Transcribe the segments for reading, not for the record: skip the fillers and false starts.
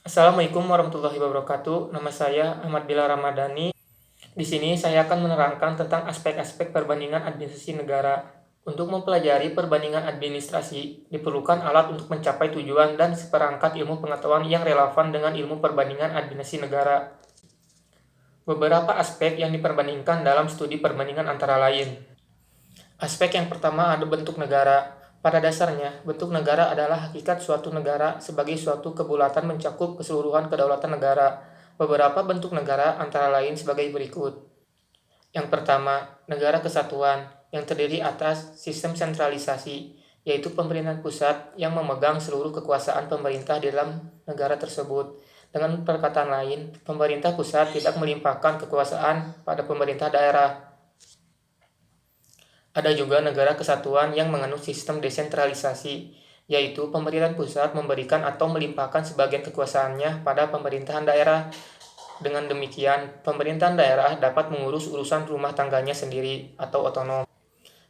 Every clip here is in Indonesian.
Assalamualaikum warahmatullahi wabarakatuh. Nama saya Ahmad Bilal Ramadhani. Di sini saya akan menerangkan tentang aspek-aspek perbandingan administrasi negara. Untuk mempelajari perbandingan administrasi, diperlukan alat untuk mencapai tujuan dan seperangkat ilmu pengetahuan yang relevan dengan ilmu perbandingan administrasi negara. Beberapa aspek yang diperbandingkan dalam studi perbandingan antara lain. Aspek yang pertama ada bentuk negara. Pada dasarnya, bentuk negara adalah hakikat suatu negara sebagai suatu kebulatan mencakup keseluruhan kedaulatan negara. Beberapa bentuk negara antara lain sebagai berikut. Yang pertama, negara kesatuan yang terdiri atas sistem sentralisasi, yaitu pemerintahan pusat yang memegang seluruh kekuasaan pemerintah di dalam negara tersebut. Dengan perkataan lain, pemerintah pusat tidak melimpahkan kekuasaan pada pemerintah daerah. Ada juga negara kesatuan yang menganut sistem desentralisasi, yaitu pemerintahan pusat memberikan atau melimpahkan sebagian kekuasaannya pada pemerintahan daerah. Dengan demikian, pemerintahan daerah dapat mengurus urusan rumah tangganya sendiri atau otonom.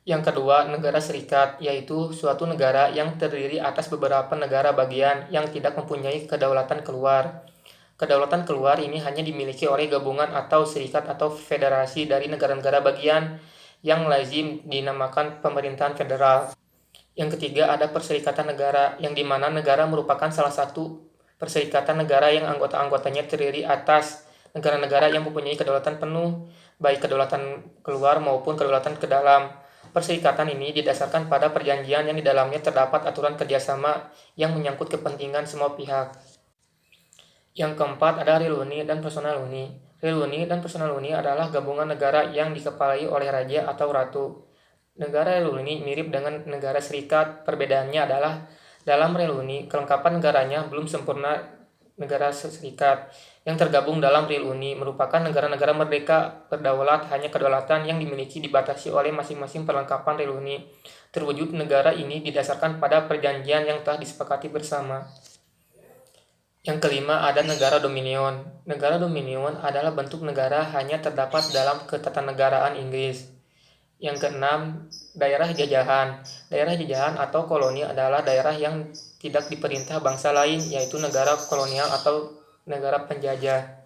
Yang kedua, negara serikat, yaitu suatu negara yang terdiri atas beberapa negara bagian yang tidak mempunyai kedaulatan keluar. Kedaulatan keluar ini hanya dimiliki oleh gabungan atau serikat atau federasi dari negara-negara bagian yang lazim dinamakan pemerintahan federal. Yang ketiga ada perserikatan negara, yang dimana negara merupakan salah satu perserikatan negara yang anggota-anggotanya terdiri atas negara-negara yang mempunyai kedaulatan penuh, baik kedaulatan keluar maupun kedaulatan ke dalam. Perserikatan ini didasarkan pada perjanjian yang di dalamnya terdapat aturan kerjasama yang menyangkut kepentingan semua pihak. Yang keempat ada Real Uni dan Personal Uni. Real Uni dan Personal Uni adalah gabungan negara yang dikepalai oleh raja atau ratu. Negara Real Uni mirip dengan negara serikat, perbedaannya adalah dalam Real Uni, kelengkapan negaranya belum sempurna negara serikat. Yang tergabung dalam Real Uni merupakan negara-negara merdeka, berdaulat, hanya kedaulatan yang dimiliki dibatasi oleh masing-masing perlengkapan Real Uni. Terwujud negara ini didasarkan pada perjanjian yang telah disepakati bersama. Yang kelima ada negara dominion. Negara dominion adalah bentuk negara hanya terdapat dalam ketatanegaraan Inggris. Yang keenam, daerah jajahan. Daerah jajahan atau koloni adalah daerah yang tidak diperintah bangsa lain, yaitu negara kolonial atau negara penjajah.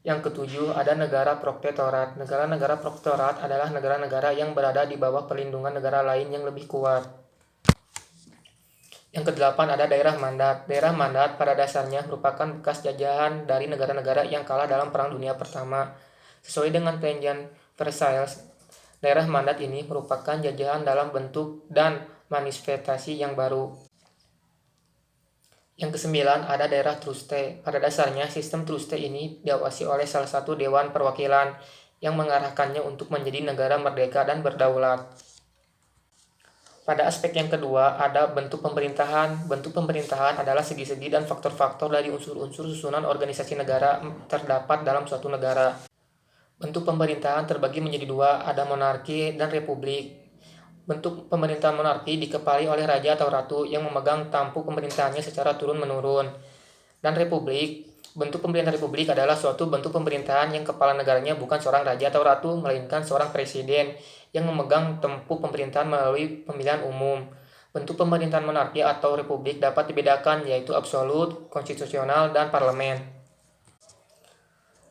Yang ketujuh, ada negara protektorat. Negara-negara protektorat adalah negara-negara yang berada di bawah perlindungan negara lain yang lebih kuat. Yang kedelapan ada daerah mandat. Daerah mandat pada dasarnya merupakan bekas jajahan dari negara-negara yang kalah dalam Perang Dunia Pertama. Sesuai dengan perjanjian Versailles, daerah mandat ini merupakan jajahan dalam bentuk dan manifestasi yang baru. Yang kesembilan ada daerah truste. Pada dasarnya sistem truste ini diawasi oleh salah satu dewan perwakilan yang mengarahkannya untuk menjadi negara merdeka dan berdaulat. Pada aspek yang kedua, ada bentuk pemerintahan. Bentuk pemerintahan adalah segi-segi dan faktor-faktor dari unsur-unsur susunan organisasi negara terdapat dalam suatu negara. Bentuk pemerintahan terbagi menjadi dua, ada monarki dan republik. Bentuk pemerintahan monarki dikepalai oleh raja atau ratu yang memegang tampuk pemerintahannya secara turun-menurun. Dan republik, bentuk pemerintahan republik adalah suatu bentuk pemerintahan yang kepala negaranya bukan seorang raja atau ratu, melainkan seorang presiden yang memegang tampuk pemerintahan melalui pemilihan umum. Bentuk pemerintahan monarki atau republik dapat dibedakan, yaitu absolut, konstitusional, dan parlemen.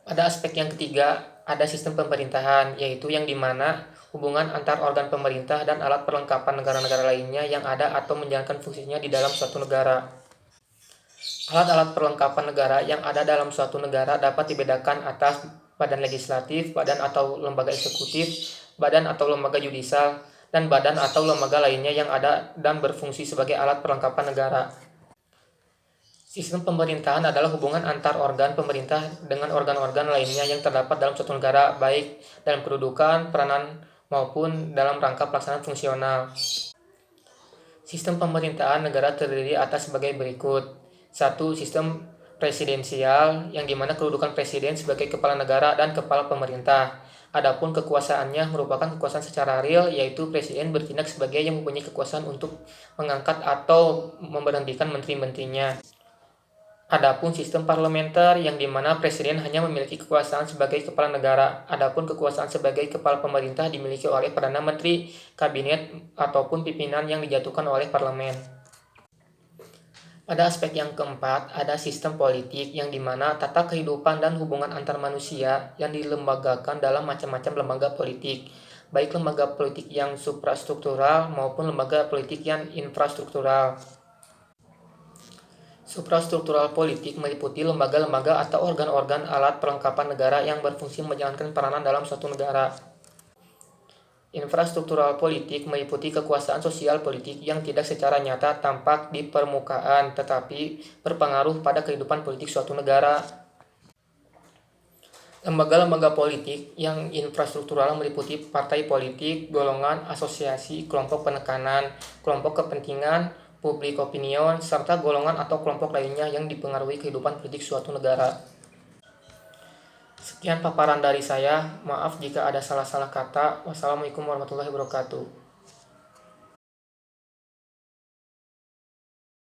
Pada aspek yang ketiga, ada sistem pemerintahan, yaitu yang dimana hubungan antar organ pemerintah dan alat perlengkapan negara-negara lainnya yang ada atau menjalankan fungsinya di dalam suatu negara. Alat-alat perlengkapan negara yang ada dalam suatu negara dapat dibedakan atas badan legislatif, badan atau lembaga eksekutif, badan atau lembaga yudisial, dan badan atau lembaga lainnya yang ada dan berfungsi sebagai alat perlengkapan negara. Sistem pemerintahan adalah hubungan antar organ pemerintah dengan organ-organ lainnya yang terdapat dalam suatu negara, baik dalam kedudukan, peranan, maupun dalam rangka pelaksanaan fungsional. Sistem pemerintahan negara terdiri atas sebagai berikut. Satu, sistem presidensial, yang dimana kedudukan presiden sebagai kepala negara dan kepala pemerintah. Adapun kekuasaannya merupakan kekuasaan secara real, yaitu presiden bertindak sebagai yang mempunyai kekuasaan untuk mengangkat atau memberhentikan menteri-menterinya. Adapun sistem parlementer, yang dimana presiden hanya memiliki kekuasaan sebagai kepala negara. Adapun kekuasaan sebagai kepala pemerintah dimiliki oleh Perdana Menteri, kabinet, ataupun pimpinan yang dijatuhkan oleh parlemen. Ada aspek yang keempat, ada sistem politik yang dimana tata kehidupan dan hubungan antar manusia yang dilembagakan dalam macam-macam lembaga politik, baik lembaga politik yang suprastruktural maupun lembaga politik yang infrastruktural. Suprastruktural politik meliputi lembaga-lembaga atau organ-organ alat perlengkapan negara yang berfungsi menjalankan peranan dalam suatu negara. Infrastruktural politik meliputi kekuasaan sosial politik yang tidak secara nyata tampak di permukaan tetapi berpengaruh pada kehidupan politik suatu negara. Lembaga-lembaga politik yang infrastruktural meliputi partai politik, golongan, asosiasi, kelompok penekanan, kelompok kepentingan, public opinion, serta golongan atau kelompok lainnya yang dipengaruhi kehidupan politik suatu negara. Sekian paparan dari saya, maaf jika ada salah-salah kata. Wassalamualaikum warahmatullahi wabarakatuh.